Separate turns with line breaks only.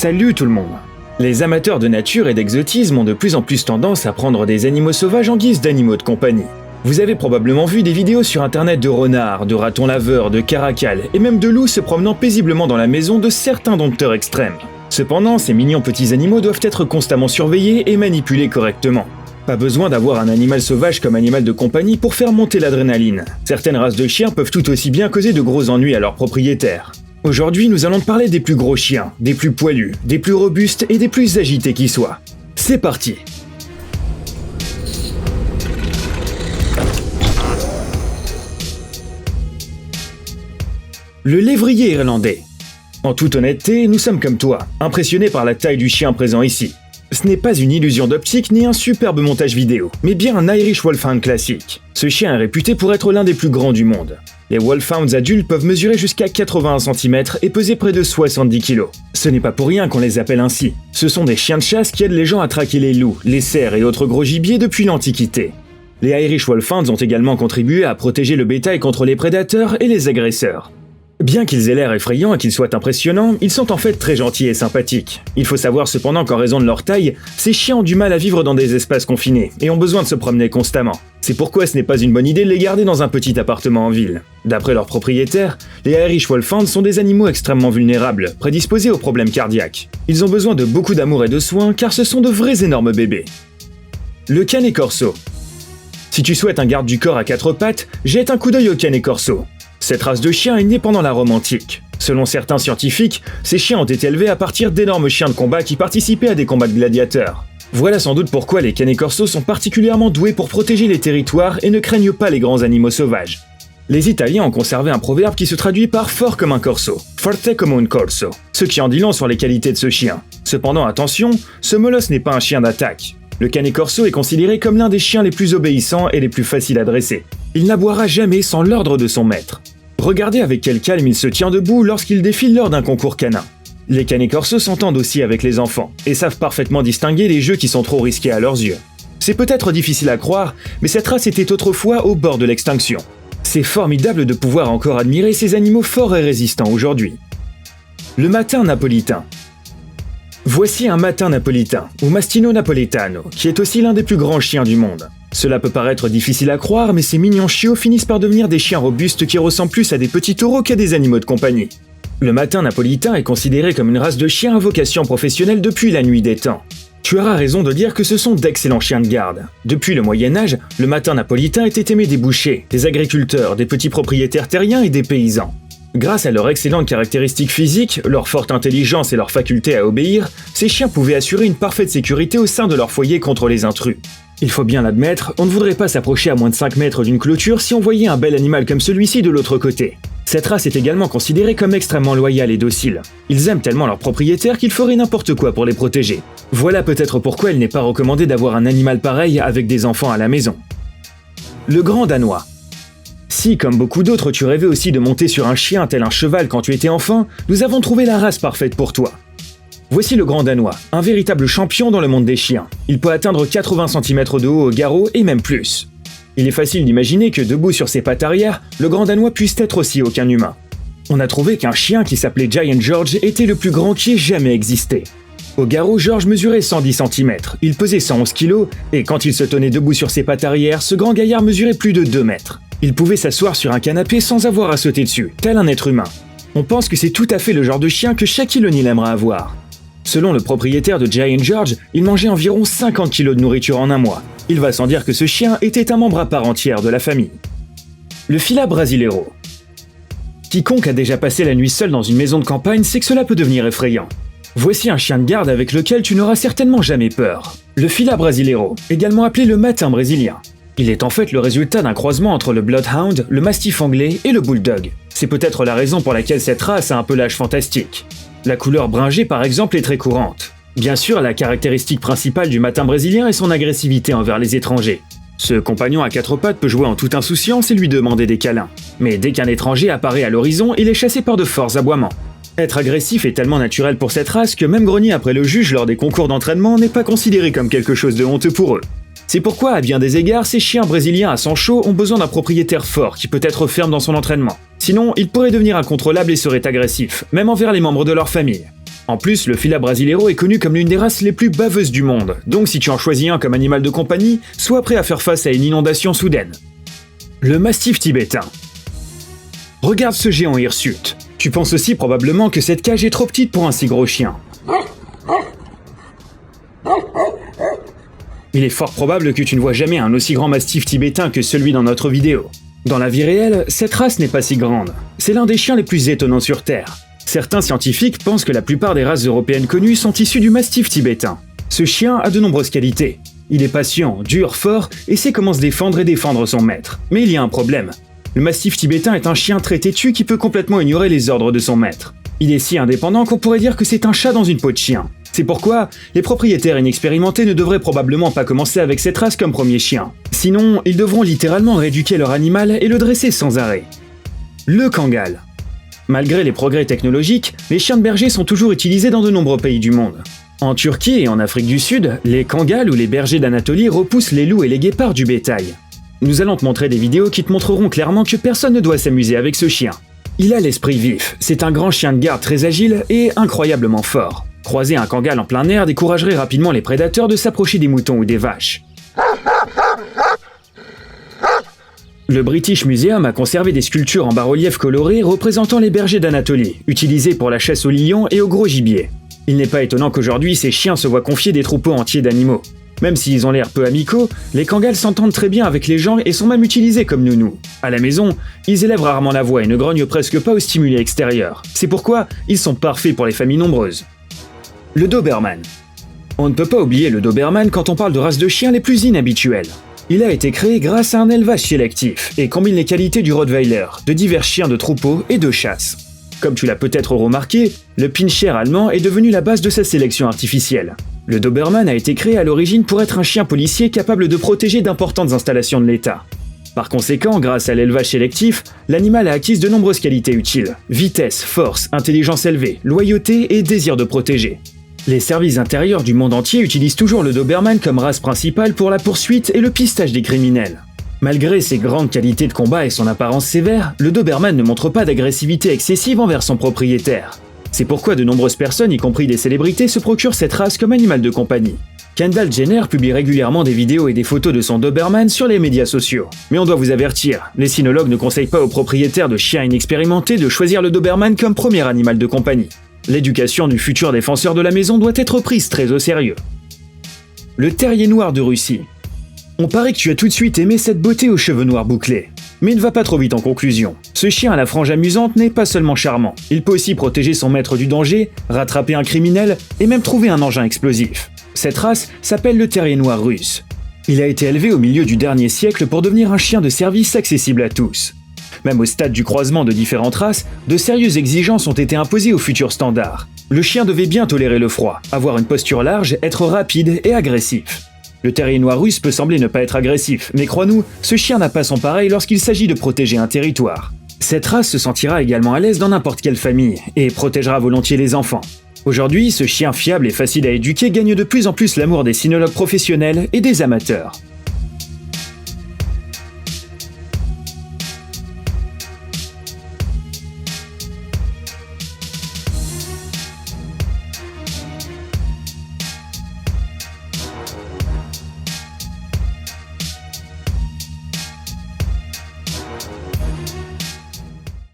Salut tout le monde! Les amateurs de nature et d'exotisme ont de plus en plus tendance à prendre des animaux sauvages en guise d'animaux de compagnie. Vous avez probablement vu des vidéos sur internet de renards, de ratons laveurs, de caracals et même de loups se promenant paisiblement dans la maison de certains dompteurs extrêmes. Cependant, ces mignons petits animaux doivent être constamment surveillés et manipulés correctement. Pas besoin d'avoir un animal sauvage comme animal de compagnie pour faire monter l'adrénaline. Certaines races de chiens peuvent tout aussi bien causer de gros ennuis à leurs propriétaires. Aujourd'hui, nous allons parler des plus gros chiens, des plus poilus, des plus robustes et des plus agités qui soient. C'est parti! Le lévrier irlandais. En toute honnêteté, nous sommes comme toi, impressionnés par la taille du chien présent ici. Ce n'est pas une illusion d'optique ni un superbe montage vidéo, mais bien un Irish Wolfhound classique. Ce chien est réputé pour être l'un des plus grands du monde. Les Wolfhounds adultes peuvent mesurer jusqu'à 81 cm et peser près de 70 kg. Ce n'est pas pour rien qu'on les appelle ainsi. Ce sont des chiens de chasse qui aident les gens à traquer les loups, les cerfs et autres gros gibiers depuis l'Antiquité. Les Irish Wolfhounds ont également contribué à protéger le bétail contre les prédateurs et les agresseurs. Bien qu'ils aient l'air effrayants et qu'ils soient impressionnants, ils sont en fait très gentils et sympathiques. Il faut savoir cependant qu'en raison de leur taille, ces chiens ont du mal à vivre dans des espaces confinés et ont besoin de se promener constamment. C'est pourquoi ce n'est pas une bonne idée de les garder dans un petit appartement en ville. D'après leurs propriétaires, les Irish Wolfhounds sont des animaux extrêmement vulnérables, prédisposés aux problèmes cardiaques. Ils ont besoin de beaucoup d'amour et de soins car ce sont de vrais énormes bébés. Le Canet Corso. Si tu souhaites un garde du corps à 4 pattes, jette un coup d'œil au Canet Corso. Cette race de chiens est née pendant la Rome antique. Selon certains scientifiques, ces chiens ont été élevés à partir d'énormes chiens de combat qui participaient à des combats de gladiateurs. Voilà sans doute pourquoi les Canet Corso sont particulièrement doués pour protéger les territoires et ne craignent pas les grands animaux sauvages. Les Italiens ont conservé un proverbe qui se traduit par « fort comme un corso », « forte come un corso », ce qui en dit long sur les qualités de ce chien. Cependant attention, ce molosse n'est pas un chien d'attaque. Le Canet Corso est considéré comme l'un des chiens les plus obéissants et les plus faciles à dresser. Il n'aboiera jamais sans l'ordre de son maître. Regardez avec quel calme il se tient debout lorsqu'il défile lors d'un concours canin. Les Canet Corso s'entendent aussi avec les enfants et savent parfaitement distinguer les jeux qui sont trop risqués à leurs yeux. C'est peut-être difficile à croire, mais cette race était autrefois au bord de l'extinction. C'est formidable de pouvoir encore admirer ces animaux forts et résistants aujourd'hui. Le matin napolitain. Voici un matin napolitain, ou Mastino Napoletano, qui est aussi l'un des plus grands chiens du monde. Cela peut paraître difficile à croire, mais ces mignons chiots finissent par devenir des chiens robustes qui ressemblent plus à des petits taureaux qu'à des animaux de compagnie. Le matin napolitain est considéré comme une race de chiens à vocation professionnelle depuis la nuit des temps. Tu auras raison de dire que ce sont d'excellents chiens de garde. Depuis le Moyen-Âge, le matin napolitain était aimé des bouchers, des agriculteurs, des petits propriétaires terriens et des paysans. Grâce à leurs excellentes caractéristiques physiques, leur forte intelligence et leur faculté à obéir, ces chiens pouvaient assurer une parfaite sécurité au sein de leur foyer contre les intrus. Il faut bien l'admettre, on ne voudrait pas s'approcher à moins de 5 mètres d'une clôture si on voyait un bel animal comme celui-ci de l'autre côté. Cette race est également considérée comme extrêmement loyale et docile. Ils aiment tellement leurs propriétaires qu'ils feraient n'importe quoi pour les protéger. Voilà peut-être pourquoi il n'est pas recommandé d'avoir un animal pareil avec des enfants à la maison. Le Grand Danois. Si, comme beaucoup d'autres, tu rêvais aussi de monter sur un chien tel un cheval quand tu étais enfant, nous avons trouvé la race parfaite pour toi. Voici le Grand Danois, un véritable champion dans le monde des chiens. Il peut atteindre 80 cm de haut au garrot et même plus. Il est facile d'imaginer que debout sur ses pattes arrière, le Grand Danois puisse être aussi haut qu'un humain. On a trouvé qu'un chien qui s'appelait Giant George était le plus grand qui ait jamais existé. Au garrot, George mesurait 110 cm, il pesait 111 kg, et quand il se tenait debout sur ses pattes arrière, ce grand gaillard mesurait plus de 2 mètres. Il pouvait s'asseoir sur un canapé sans avoir à sauter dessus, tel un être humain. On pense que c'est tout à fait le genre de chien que Shaquille O'Neal aimerait avoir. Selon le propriétaire de Giant George, il mangeait environ 50 kg de nourriture en un mois. Il va sans dire que ce chien était un membre à part entière de la famille. Le Fila Brasileiro. Quiconque a déjà passé la nuit seul dans une maison de campagne sait que cela peut devenir effrayant. Voici un chien de garde avec lequel tu n'auras certainement jamais peur. Le Fila Brasileiro, également appelé le matin brésilien. Il est en fait le résultat d'un croisement entre le Bloodhound, le Mastiff anglais et le Bulldog. C'est peut-être la raison pour laquelle cette race a un pelage fantastique. La couleur bringée par exemple est très courante. Bien sûr, la caractéristique principale du matin brésilien est son agressivité envers les étrangers. Ce compagnon à 4 pattes peut jouer en toute insouciance et lui demander des câlins. Mais dès qu'un étranger apparaît à l'horizon, il est chassé par de forts aboiements. Être agressif est tellement naturel pour cette race que même grogner après le juge lors des concours d'entraînement n'est pas considéré comme quelque chose de honteux pour eux. C'est pourquoi, à bien des égards, ces chiens brésiliens à sang chaud ont besoin d'un propriétaire fort qui peut être ferme dans son entraînement. Sinon, ils pourraient devenir incontrôlables et seraient agressifs, même envers les membres de leur famille. En plus, le fila brasileiro est connu comme l'une des races les plus baveuses du monde, donc si tu en choisis un comme animal de compagnie, sois prêt à faire face à une inondation soudaine. Le mastif tibétain. Regarde ce géant hirsute. Tu penses aussi probablement que cette cage est trop petite pour un si gros chien. Il est fort probable que tu ne vois jamais un aussi grand mastif tibétain que celui dans notre vidéo. Dans la vie réelle, cette race n'est pas si grande. C'est l'un des chiens les plus étonnants sur Terre. Certains scientifiques pensent que la plupart des races européennes connues sont issues du mastif tibétain. Ce chien a de nombreuses qualités. Il est patient, dur, fort et sait comment se défendre et défendre son maître. Mais il y a un problème. Le mastif tibétain est un chien très têtu qui peut complètement ignorer les ordres de son maître. Il est si indépendant qu'on pourrait dire que c'est un chat dans une peau de chien. C'est pourquoi les propriétaires inexpérimentés ne devraient probablement pas commencer avec cette race comme premier chien. Sinon, ils devront littéralement rééduquer leur animal et le dresser sans arrêt. Le Kangal. Malgré les progrès technologiques, les chiens de berger sont toujours utilisés dans de nombreux pays du monde. En Turquie et en Afrique du Sud, les Kangals ou les bergers d'Anatolie repoussent les loups et les guépards du bétail. Nous allons te montrer des vidéos qui te montreront clairement que personne ne doit s'amuser avec ce chien. Il a l'esprit vif, c'est un grand chien de garde très agile et incroyablement fort. Croiser un Kangal en plein air découragerait rapidement les prédateurs de s'approcher des moutons ou des vaches. Le British Museum a conservé des sculptures en bas-relief colorées représentant les bergers d'Anatolie, utilisés pour la chasse aux lions et au gros gibier. Il n'est pas étonnant qu'aujourd'hui ces chiens se voient confier des troupeaux entiers d'animaux. Même s'ils ont l'air peu amicaux, les Kangals s'entendent très bien avec les gens et sont même utilisés comme nounous. À la maison, ils élèvent rarement la voix et ne grognent presque pas aux stimuli extérieurs. C'est pourquoi ils sont parfaits pour les familles nombreuses. Le Doberman. On ne peut pas oublier le Doberman quand on parle de races de chiens les plus inhabituelles. Il a été créé grâce à un élevage sélectif et combine les qualités du Rottweiler, de divers chiens de troupeau et de chasse. Comme tu l'as peut-être remarqué, le Pinscher allemand est devenu la base de sa sélection artificielle. Le Doberman a été créé à l'origine pour être un chien policier capable de protéger d'importantes installations de l'État. Par conséquent, grâce à l'élevage sélectif, l'animal a acquis de nombreuses qualités utiles. Vitesse, force, intelligence élevée, loyauté et désir de protéger. Les services intérieurs du monde entier utilisent toujours le Doberman comme race principale pour la poursuite et le pistage des criminels. Malgré ses grandes qualités de combat et son apparence sévère, le Doberman ne montre pas d'agressivité excessive envers son propriétaire. C'est pourquoi de nombreuses personnes, y compris des célébrités, se procurent cette race comme animal de compagnie. Kendall Jenner publie régulièrement des vidéos et des photos de son Doberman sur les médias sociaux. Mais on doit vous avertir, les cynologues ne conseillent pas aux propriétaires de chiens inexpérimentés de choisir le Doberman comme premier animal de compagnie. L'éducation du futur défenseur de la maison doit être prise très au sérieux. Le terrier noir de Russie. On paraît que tu as tout de suite aimé cette beauté aux cheveux noirs bouclés. Mais ne va pas trop vite en conclusion. Ce chien à la frange amusante n'est pas seulement charmant. Il peut aussi protéger son maître du danger, rattraper un criminel et même trouver un engin explosif. Cette race s'appelle le terrier noir russe. Il a été élevé au milieu du dernier siècle pour devenir un chien de service accessible à tous. Même au stade du croisement de différentes races, de sérieuses exigences ont été imposées aux futurs standards. Le chien devait bien tolérer le froid, avoir une posture large, être rapide et agressif. Le terrier noir russe peut sembler ne pas être agressif, mais crois-nous, ce chien n'a pas son pareil lorsqu'il s'agit de protéger un territoire. Cette race se sentira également à l'aise dans n'importe quelle famille, et protégera volontiers les enfants. Aujourd'hui, ce chien fiable et facile à éduquer gagne de plus en plus l'amour des cynologues professionnels et des amateurs.